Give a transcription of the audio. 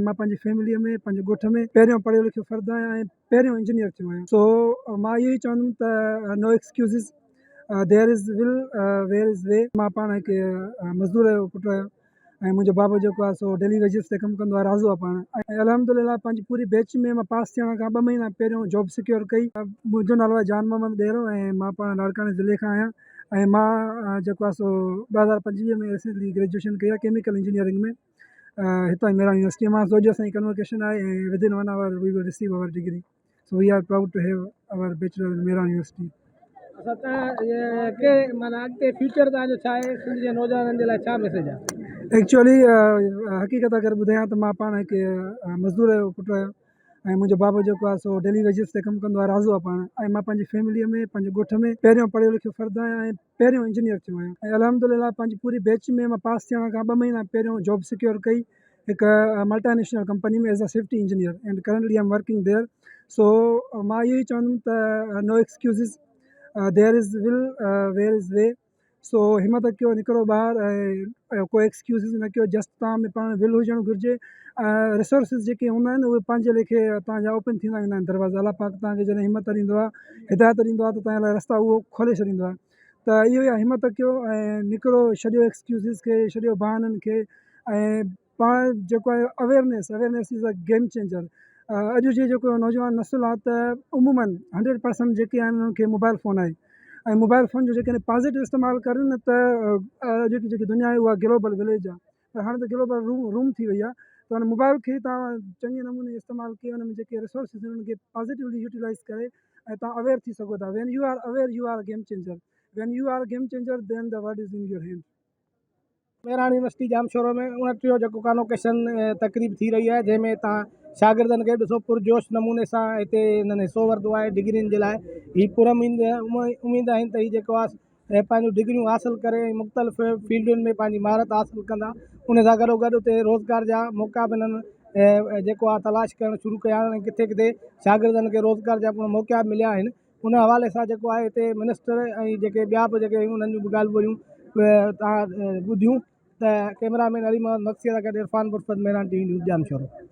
मां पंहिंजी फैमिलीअ में पंहिंजे ॻोठ में पहिरियों पढ़ियो लिखियो फ़र्दु आहियां ऐं पहिरियों इंजीनियर थियो आहियां। सो मां इहो ई चवंदुमि त no excuses, there is will where is way. मां पाण हिकु मज़दूर जो पुटु आहियां ऐं मुंहिंजो बाबा जेको आहे सो डेली वेजिस ते कमु कंदो आहे, राज़ो आहे पाण। ऐं अल्हम्दुलिल्लाह पंहिंजी पूरी बैच में मां पास थियण खां 2 महीना पहिरियों जॉब सिक्योर कई। मुंहिंजो नालो आहे जान मोहम्मद ॾेरो ऐं मां पाण लाड़काने ज़िले खां आहियां ऐं मां जेको आहे सो 2025 में रिसेंटली ग्रेजुएशन कई आहे केमिकल इंजीनियरिंग में हितां ई मेरान यूनिवर्सिटी मां। सो अॼु असांजी कन्वोकेशन आहे ऐं within 1 hour we will receive our degree. So we are proud to have our bachelor in Mehran university. माना अॻिते फ्यूचर तव्हांजो छा आहे, सिंध जे नौजवाननि जे लाइ छा मैसेज आहे? एक्चुअली हक़ीक़त अगरि ॿुधायां त मां पाण हिकु मज़दूर जो पुटु आहियां ऐं मुंहिंजो बाबा जेको आहे सो डेली वेजिस ते कमु कंदो आहे, राज़ो आहे पाण। ऐं मां पंहिंजी फैमिलीअ में पंहिंजे ॻोठ में पहिरियों पढ़ियो लिखियो फ़र्दु आहियां ऐं पहिरियों इंजीनियर थियो आहियां। ऐं अल्हम्दुलिल्लाह पंहिंजी पूरी बैच में मां पास थियण खां 2 महीना पहिरियों जॉब सिक्योर कई हिकु मल्टीनेशनल कंपनी में as a safety engineer and currently I am working there. So मां इहो ई चवंदुमि त no excuses, there is will where is way. So हिमत कयो, निकिरो ॿाहिरि ऐं कोई एक्सक्यूज़िस न कयो। जस्ट तव्हां में पाण विल हुजणु घुरिजे। रिसोर्सिस जेके हूंदा आहिनि उहे पंहिंजे लेखे तव्हांजा ओपन थींदा वेंदा आहिनि दरवाज़ा। अलाह पाक तव्हांखे जॾहिं हिमत ॾींदो आहे, हिदायत ॾींदो आहे त तव्हांजे लाइ रस्ता उहो खोले छॾींदो आहे। त इहो ई आहे, हिमत कयो ऐं निकिरो, छॾियो एक्सक्यूज़िस खे, छॾियो बहाननि खे। ऐं पाण जेको आहे awareness is a game changer. अॼु जे जेको नौजवान नस्ल आहे त उमूमन 100% जेके आहिनि उन्हनि खे मोबाइल फ़ोन आहे ऐं मोबाइल फ़ोन जो जेकॾहिं पॉज़िटिव इस्तेमालु कनि न त जेकी दुनिया आहे उहा ग्लोबल विलेज आहे। पर हाणे त ग्लोबल रूम थी वई आहे। त हुन मोबाइल खे तव्हां चङे नमूने इस्तेमालु कयो, हुन में जेके रिसोर्सिस आहिनि उनखे पॉज़िटिवली यूटिलाइज़ करे ऐं तव्हां अवेयर थी सघो था। When you are aware you are a game changer. When you are a game changer then the world is in your hand. Mehran university Jamshoro में 29 जेको कॉन्वोकेशन तकरीब थी रही आहे, जंहिंमें तव्हां शागिर्दनि खे ॾिसो पुरजोश नमूने सां हिते हिननि हिसो वरितो आहे डिग्रियुनि जे लाइ। हीअ उम्मीद आहिनि त हीअ जेको आहे पंहिंजूं डिग्रियूं हासिलु करे मुख़्तलिफ़ फील्डुनि में पंहिंजी महारत हासिलु कंदा। उन सां गॾोगॾु उते रोज़गार जा मौक़ा बि हिननि जेको आहे तलाश करणु शुरू कया आहिनि। किथे किथे शागिर्दनि खे रोज़गार जा मौक़ा मिलिया आहिनि। उन हवाले सां जेको आहे हिते मिनिस्टर ऐं जेके ॿिया बि जेके उन्हनि जूं बि ॻाल्हि ॿोलियूं तव्हां ॿुधियूं। त कैमरामैन अली मोहम्मद मक्सी सां गॾु इरफान बुरफत, मेरान टीवी न्यूज़ जामशोरो।